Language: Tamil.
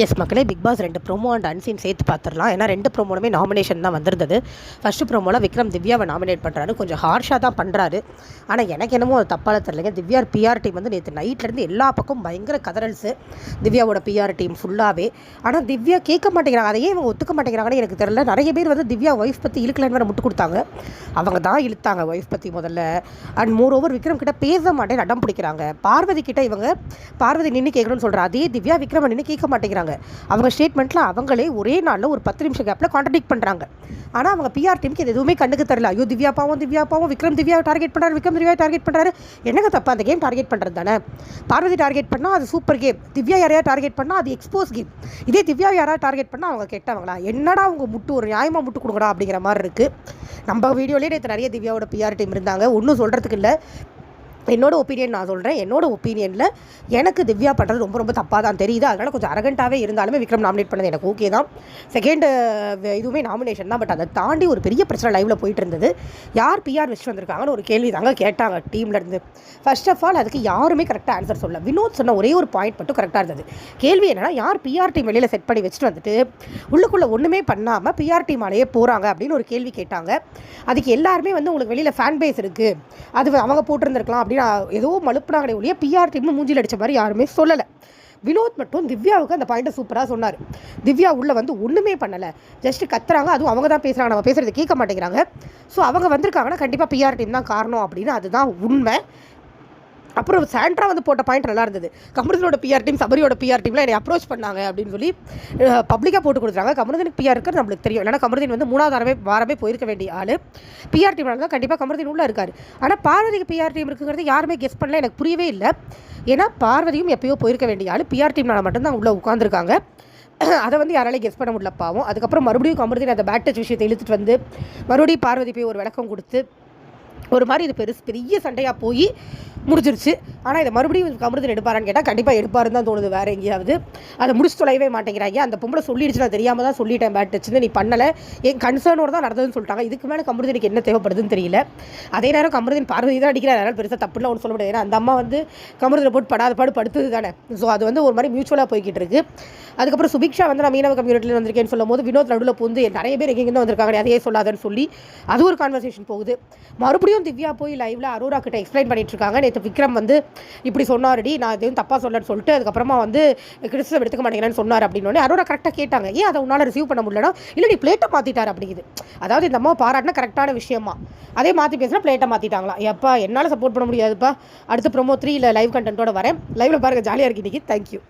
எஸ் மக்களே, Bigg Boss 2 promo and unseen சேர்த்து பார்த்துடலாம். ஏன்னா 2 ப்ரோமோலுமே நாமினேஷன் தான் வந்திருந்தது. ஃபஸ்ட்டு ப்ரோமோவில் விக்ரம் திவ்யாவை நாமினேட் பண்ணுறாரு. கொஞ்சம் ஹார்ஷாக தான் பண்ணுறாரு. ஆனால் எனக்கு என்னமோ அது தப்பாக தெரியலைங்க. திவ்யா பிஆர் டீம் வந்து நேற்று நைட்லேருந்து எல்லா பக்கம் பயங்கர கதறல்ஸு திவ்யாவோட பிஆர் டீம் ஃபுல்லாகவே. ஆனால் திவ்யா கேட்க மாட்டேங்கிறாங்க. அதையே இவங்க ஒத்துக்க மாட்டேங்கிறாங்கன்னு எனக்கு தெரியல. நிறைய பேர் வந்து திவ்யா ஒய்ஃப் பற்றி இழுக்கலன்னு வேறு முட்டு கொடுத்தாங்க. அவங்க தான் இழுத்தாங்க ஒய்ஃப் பற்றி முதல்ல. அண்ட் மோர் ஓவர் விக்ரம் கிட்ட பேச மாட்டேன்னு அடம் பிடிக்கிறாங்க. பார்வதி கிட்ட இவங்க பார்வதி நின்று கேட்கணும்னு சொல்கிற அதே திவ்யா விக்ரம் நின்று கேட்க மாட்டேங்கிறாங்க. அவங்க ஸ்டேட்மெண்ட்டில் அவங்களே ஒரே நாளில் ஒரு 10 நிமிஷம் கேப்பில் கான்ட்ரடிக்ட் பண்ணுறாங்க. ஆனால் அவங்க பிஆர் டீமுக்கு இது எதுவுமே கண்டுக்கு தரல. ஐயோ திவ்யா பாவம் விக்ரம் திவ்யாவை டார்கெட் பண்ணுறாரு, விக்ரம் திவ்யாவை டார்கெட் பண்ணுறாரு. என்னங்க தப்பா? அந்த கேம் டார்கெட் பண்ணுறது தானே. பார்வதி டார்கெட் பண்ணால் அது சூப்பர் கேம். திவ்யா யாரையா டார்கெட் பண்ணால் அது எக்ஸ்போஸ் கேம். இதே திவ்யா யாராவது டார்கெட் பண்ணால் அவங்க கெட்டவங்களா? என்னடா அவங்க முட்டு ஒரு நியாயமாக முட்டு கொடுங்கடா அப்படிங்கிற மாதிரி இருக்குது. நம்ம வீடியோலேயே நேற்று நிறைய திவ்யாவோட பிஆர் டீம் இருந்தாங்க. ஒன்றும் சொல்கிறதுக்கு இல்லை. என்னோட ஒப்பீனியன் நான் சொல்கிறேன். என்னோட ஒப்பீனியனில் எனக்கு திவ்யா பண்ணுறது ரொம்ப ரொம்ப தப்பாக தான் தெரியுது. அதனால் கொஞ்சம் அரகண்ட்டாகவே இருந்தாலுமே விக்ரம் நாமினேட் பண்ணது எனக்கு ஓகே தான். செகண்டு இதுவுமே நாமினேஷன் தான். பட் அதை தாண்டி ஒரு பெரிய பிரச்சனை லைவில் போயிட்டு இருந்தது. யார் பிஆர் வச்சுட்டு வந்திருக்காங்கன்னு ஒரு கேள்வி தாங்க கேட்டாங்க டீம்லேருந்து. ஃபர்ஸ்ட் ஆஃப் ஆல் அதுக்கு யாருமே கரெக்டாக ஆன்சர் சொல்ல. வினோத் சொன்ன ஒரே ஒரு பாயிண்ட் மட்டும் கரெக்டாக இருந்தது. கேள்வி என்னென்னா, யார் பிஆர் டீம் வெளியில் செட் பண்ணி வச்சுட்டு வந்துட்டு உள்ளுக்குள்ளே ஒன்றுமே பண்ணாமல் பிஆர் டீமாலேயே போகிறாங்க அப்படின்னு ஒரு கேள்வி கேட்டாங்க. அதுக்கு எல்லாருமே வந்து உங்களுக்கு வெளியில் ஃபேன் பேஸ் இருக்குது, அது அவங்க போட்டிருந்துருக்கலாம் அப்படின்னு ஏதோ மலுப்புனாங்களே ஒழிய பிஆர் டீம்னு மூஞ்சில் அடித்த மாதிரி யாருமே சொல்லலை. வினோத் மட்டும் திவ்யாவுக்கு அந்த பாயிண்ட்டை சூப்பராக சொன்னார். திவ்யா உள்ளே வந்து ஒன்றுமே பண்ணலை, ஜஸ்ட்டு கத்துறாங்க. அதுவும் அவங்க தான் பேசுகிறாங்க, நம்ம பேசுகிறது கேட்க மாட்டேங்கிறாங்க. ஸோ அவங்க வந்திருக்காங்கன்னா கண்டிப்பாக பிஆர் டீம் தான் காரணம் அப்படின்னு அதுதான் உண்மை. அப்புறம் சாண்ட்ரா வந்து போட்ட பாயிண்ட் நல்லா இருந்தது. கமருதனோட பிஆர் டீம் சபரியோட பிஆர் டீமில் என்னை அப்ரோச் பண்ணாங்க அப்படின்னு சொல்லி பப்ளிக்காக போட்டு கொடுத்துறாங்க. கமருதனுக்கு பிஆர் இருக்கிறது நம்மளுக்கு தெரியும். ஏன்னா கமருதன் வந்து 3வது வாரமே போயிருக்க வேண்டிய ஆள். பிஆர் டீம் தான் கண்டிப்பாக கமருதன் உள்ளே இருக்கார். ஆனால் பார்வதிக்கு பிஆர் டீம் இருக்குங்கிறது யாருமே கெஸ் பண்ணல. எனக்கு புரியவே இல்லை. ஏன்னா பார்வதியும் எப்பயோ போயிருக்க வேண்டிய ஆள். பிஆர் டீம்னால மட்டும்தான் உள்ளே உட்காந்துருக்காங்க. அதை வந்து யாராலையும் கெஸ் பண்ண முடியல பாவம். அதுக்கப்புறம் மறுபடியும் கமருதன் அந்த பேட் டச் விஷயத்தை இழுத்துட்டு வந்து மறுபடியும் பார்வதி போய் ஒரு விளக்கம் கொடுத்து ஒரு மாதிரி இது பெரிய சண்டையாக போய் முடிஞ்சிருச்சு. ஆனால் இதை மறுபடியும் கமருதன் எடுப்பாரான்னு கேட்டால் கண்டிப்பாக எடுப்பாருன்னு தான் தோணுது. வேறு எங்கேயாவது அதை முடிச்சு தொலைவே மாட்டேங்கிறாங்க. அந்த பொம்பளை சொல்லிடுச்சு, நான் தெரியாமல் தான் சொல்லிட்டேன் பேட் டச்சுன்னு, நீ பண்ணலை, என் கன்சர்னோடு தான் நடந்ததுன்னு சொல்லிட்டாங்க. இதுக்கு மேலே கமருதனுக்கு என்ன தேவைப்படுதுன்னு தெரியல. அதே நேரம் கமருதன் பார்வதி தான் அடிக்கிறார். அதனால் பெருசாக தப்புலாம் ஒன்று சொல்ல முடியாது. ஏன்னா அந்த அம்மா வந்து கமருதனை போட்டு படாத பாடு படுத்துது தானே. ஸோ அது வந்து ஒரு மாதிரி மியூச்சுவலாக போய்கிட்டு இருக்கு. அதுக்கப்புறம் சுபிக்ஷா வந்து நான் மீனவ கம்யூனிட்டியில் வந்திருக்கேன்னு சொல்லும் போது வினோத் நடுவில் பூந்து நிறைய பேர் எங்கேருந்து வந்திருக்காங்க, அதையே சொல்லாதன்னு சொல்லி அது ஒரு கான்வர்சேஷன் போகுது. மறுபடியும் திவ்யா போய் லைவில் அரோரா கிட்ட எக்ஸ்பிளைன் பண்ணிட்டு இருக்காங்க. நேற்று விக்ரம் வந்து இப்படி சொன்னார்டி, நான் எதுவும் தப்பாக சொல்லன்னு சொல்லிட்டு அதுக்கப்புறமா வந்து கிறிஸ்தவ எடுத்துக்க மாட்டேங்கிறேன்னு சொன்னார் அப்படின்னு அரோரா கரெக்டாக கேட்டாங்க. ஏன் அதை உன்னால் ரிசீவ் பண்ண முடியலன்னா, இல்லை நீ பிளேட்டை மாற்றிட்டார் அப்படிங்குது. அதாவது இந்த அம்மா பாராட்டினா கரெக்டான விஷயமா, அதே மாற்றி பேசினா பிளேட்டை மாற்றிட்டாங்களா. எப்பா என்னால் சப்போர்ட் பண்ண முடியாதுப்பா. அடுத்த ப்ரோமோ 3 லைவ் கண்டென்ட்டோட வரேன். லைவில் பாருங்கள், ஜாலியாக இருக்கு இன்றைக்கி. தேங்க்யூ.